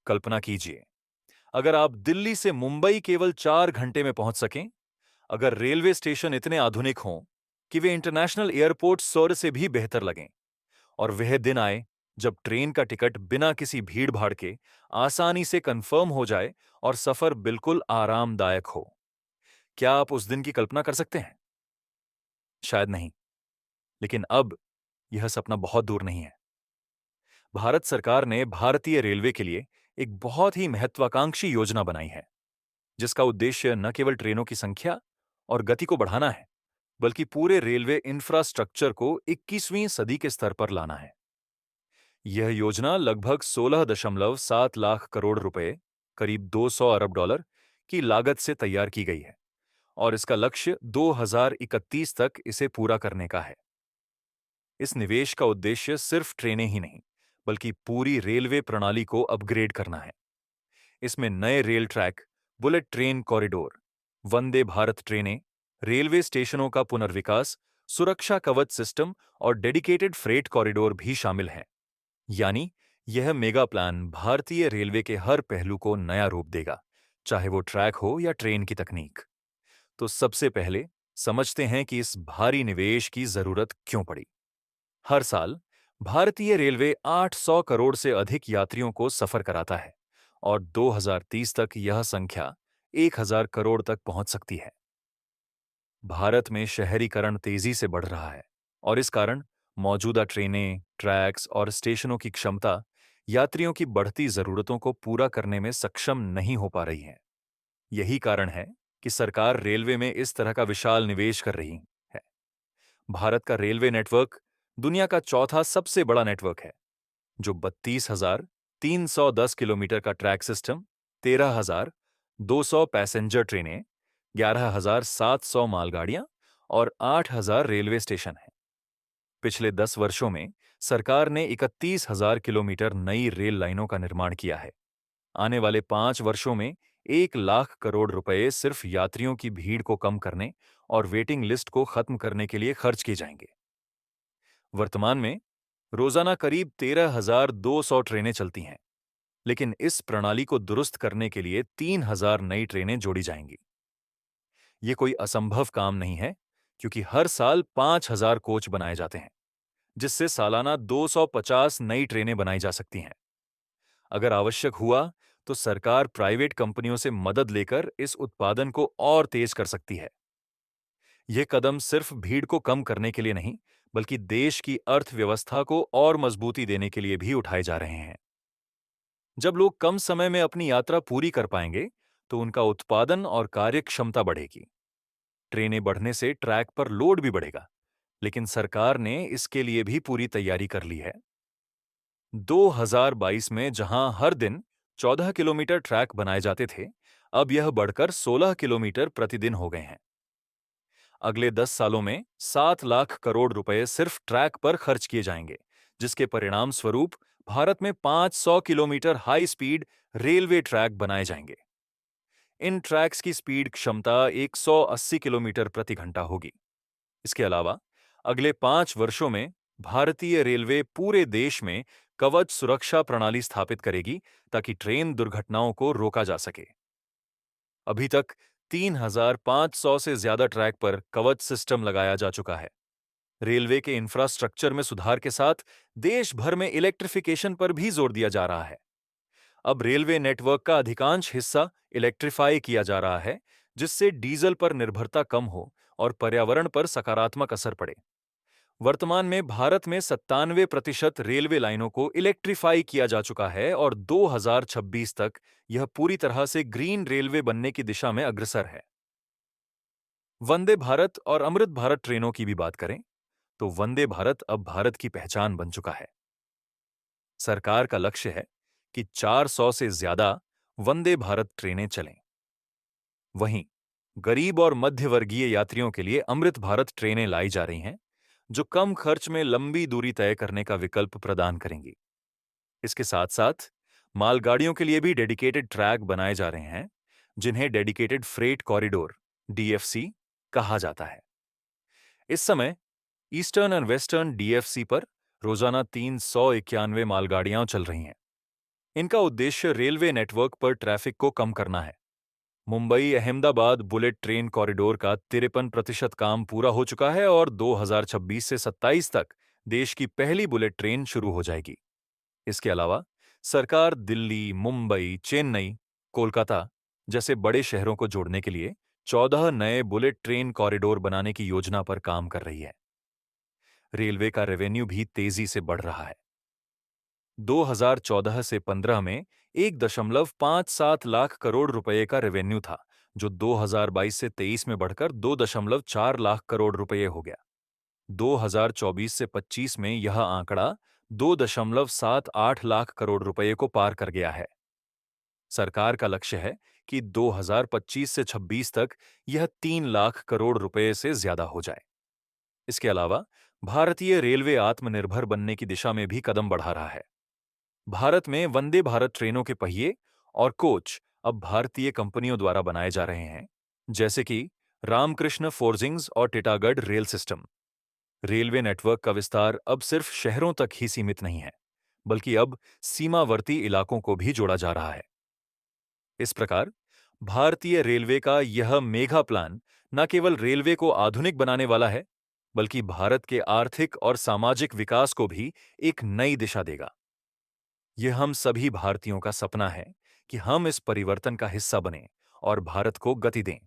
कल्पना कीजिए, अगर आप दिल्ली से मुंबई केवल 4 घंटे में पहुंच सकें, अगर रेलवे स्टेशन इतने आधुनिक हों कि वे इंटरनेशनल एयरपोर्ट सौर से भी बेहतर लगें, और वह दिन आए जब ट्रेन का टिकट बिना किसी भीड़-भाड़ के आसानी से कंफर्म हो जाए और सफर बिल्कुल आरामदायक हो। क्या आप उस दिन की कल्पना कर सकते हैं? शायद नहीं, लेकिन अब यह सपना बहुत दूर नहीं है। भारत सरकार ने भारतीय रेलवे के लिए एक बहुत ही महत्वाकांक्षी योजना बनाई है, जिसका उद्देश्य न केवल ट्रेनों की संख्या और गति को बढ़ाना है, बल्कि पूरे रेलवे इंफ्रास्ट्रक्चर को 21वीं सदी के स्तर पर लाना है। यह योजना लगभग 16.7 लाख करोड़ रुपए, करीब 200 अरब डॉलर की लागत से तैयार की गई है, और इसका लक्ष्य 2031 तक इसे पूरा करने का है। इस निवेश का उद्देश्य सिर्फ ट्रेनें ही नहीं, बल्कि पूरी रेलवे प्रणाली को अपग्रेड करना है। इसमें नए rail track, bullet train corridor, Vande Bharat ट्रेनें, रेलवे स्टेशनों का पुनर्विकास, सुरक्षा कवच सिस्टम और डेडिकेटेड फ्रेट कॉरिडोर भी शामिल हैं। यानी यह मेगा प्लान भारतीय रेलवे के हर पहलू को नया रूप देगा, चाहे वो ट्रैक हो या ट्रेन की तकनीक। तो सबसे पहले समझते हैं कि इस भारी निवेश की जरूरत क्यों पड़ी। हर साल भारतीय रेलवे 800 करोड़ से अधिक यात्रियों को सफर कराता है, और 2030 तक यह संख्या 1000 करोड़ तक पहुंच सकती है। भारत में शहरीकरण तेजी से बढ़ रहा है, और इस कारण मौजूदा ट्रेनें, ट्रैक्स और स्टेशनों की क्षमता यात्रियों की बढ़ती जरूरतों को पूरा करने में सक्षम नहीं हो पा रही है। यही कारण है कि सरकार रेलवे में इस तरह का विशाल निवेश कर रही है। भारत का रेलवे नेटवर्क दुनिया का चौथा सबसे बड़ा नेटवर्क है, जो 32,310 किलोमीटर का ट्रैक सिस्टम, 13,200 पैसेंजर ट्रेनें, 11,700 मालगाड़ियां और 8,000 रेलवे स्टेशन हैं। पिछले 10 वर्षों में सरकार ने 31,000 किलोमीटर नई रेल लाइनों का निर्माण किया है। आने वाले 5 वर्षों में 1 लाख करोड़ रुपए सिर्फ यात्रियों की भीड़ को कम करने और वेटिंग लिस्ट को खत्म करने के लिए खर्च किए जाएंगे। वर्तमान में रोजाना करीब 13,200 ट्रेनें चलती हैं, लेकिन इस प्रणाली को दुरुस्त करने के लिए 3,000 नई ट्रेनें जोड़ी जाएंगी। ये कोई असंभव काम नहीं है, क्योंकि हर साल 5,000 कोच बनाए जाते हैं, जिससे सालाना 250 नई ट्रेनें बनाई जा सकती हैं। अगर आवश्यक हुआ तो सरकार प्राइवेट कंपनियों से मदद लेकर इस उत्पादन को और तेज कर सकती है। यह कदम सिर्फ भीड़ को कम करने के लिए नहीं, बल्कि देश की अर्थव्यवस्था को और मजबूती देने के लिए भी उठाए जा रहे हैं। जब लोग कम समय में अपनी यात्रा पूरी कर पाएंगे, तो उनका उत्पादन और कार्यक्षमता बढ़ेगी। ट्रेनें बढ़ने से ट्रैक पर लोड भी बढ़ेगा, लेकिन सरकार ने इसके लिए भी पूरी तैयारी कर ली है। 2022 में जहां हर दिन 14 किलोमीटर ट्रैक बनाए जाते थे, अब यह बढ़कर 16 किलोमीटर प्रतिदिन हो गए हैं। अगले 10 सालों में 7 लाख करोड़ रुपए सिर्फ ट्रैक पर खर्च किए जाएंगे, जिसके परिणाम स्वरूप भारत में 500 kilometre high speed railway track बनाए जाएंगे। इन ट्रैक्स की स्पीड क्षमता 180 किलोमीटर प्रति घंटा होगी। इसके अलावा अगले 5 वर्षों में भारतीय रेलवे पूरे देश में कवच सुरक्षा प्रणाली स्थापित करेगी, ताकि ट्रेन दुर्घटनाओं को रोका जा सके। अभी तक 3,500 से ज्यादा ट्रैक पर कवच सिस्टम लगाया जा चुका है। रेलवे के इंफ्रास्ट्रक्चर में सुधार के साथ देश भर में इलेक्ट्रिफिकेशन पर भी जोर दिया जा रहा है। अब रेलवे नेटवर्क का अधिकांश हिस्सा इलेक्ट्रीफाई किया जा रहा है, जिससे डीजल पर निर्भरता कम हो और पर्यावरण पर सकारात्मक असर पड़े। वर्तमान में भारत में 97% रेलवे लाइनों को इलेक्ट्रीफाई किया जा चुका है, और 2026 तक यह पूरी तरह से ग्रीन रेलवे बनने की दिशा में अग्रसर है। वंदे भारत और अमृत भारत ट्रेनों की भी बात करें, तो वंदे भारत अब भारत की पहचान बन चुका है। सरकार का लक्ष्य है कि 400 से ज्यादा वंदे भारत ट्रेनें चलें। वहीं गरीब और मध्य वर्गीय यात्रियों के लिए अमृत भारत ट्रेनें लाई जा रही हैं, जो कम खर्च में लंबी दूरी तय करने का विकल्प प्रदान करेंगी। इसके साथ साथ मालगाड़ियों के लिए भी डेडिकेटेड ट्रैक बनाए जा रहे हैं, जिन्हें डेडिकेटेड फ्रेट कॉरिडोर (डीएफसी) कहा जाता है। इस समय ईस्टर्न और वेस्टर्न डीएफसी पर रोजाना 391 मालगाड़ियां चल रही हैं। इनका उद्देश्य रेलवे नेटवर्क पर ट्रैफिक को कम करना है। Mumbai Ahmedabad bullet train corridor का 53% काम पूरा हो चुका है और 2026 से 27 तक देश की पहली बुलेट ट्रेन शुरू हो जाएगी। इसके अलावा सरकार दिल्ली, मुंबई, चेन्नई, कोलकाता जैसे बड़े शहरों को जोड़ने के लिए 14 नए बुलेट ट्रेन कॉरिडोर बनाने की योजना पर काम कर रही है। रेलवे का रेवेन्यू भी तेजी से बढ़ रहा है। 2014 से 15 में 1.57 लाख करोड़ रुपए का रेवेन्यू था, जो 2022 से 23 में बढ़कर 2.4 लाख करोड़ रुपए हो गया। 2024 से 25 में यह आंकड़ा 2.78 लाख करोड़ रुपए को पार कर गया है। सरकार का लक्ष्य है कि 2025 से 26 तक यह 3 लाख करोड़ रुपए से ज्यादा हो जाए। इसके अलावा भारतीय रेलवे आत्मनिर्भर बनने की दिशा में भी कदम बढ़ा रहा है। भारत में वंदे भारत ट्रेनों के पहिए और कोच अब भारतीय कंपनियों द्वारा बनाए जा रहे हैं, जैसे कि रामकृष्ण फोर्जिंग्स और Titagarh rail system. Railway network का विस्तार अब सिर्फ शहरों तक ही सीमित नहीं है, बल्कि अब सीमावर्ती इलाकों को भी जोड़ा जा रहा है। इस प्रकार भारतीय रेलवे का यह मेगा प्लान न केवल रेलवे को आधुनिक बनाने वाला है, बल्कि भारत के आर्थिक और सामाजिक विकास को भी एक नई दिशा देगा। यह हम सभी भारतीयों का सपना है कि हम इस परिवर्तन का हिस्सा बनें और भारत को गति दें।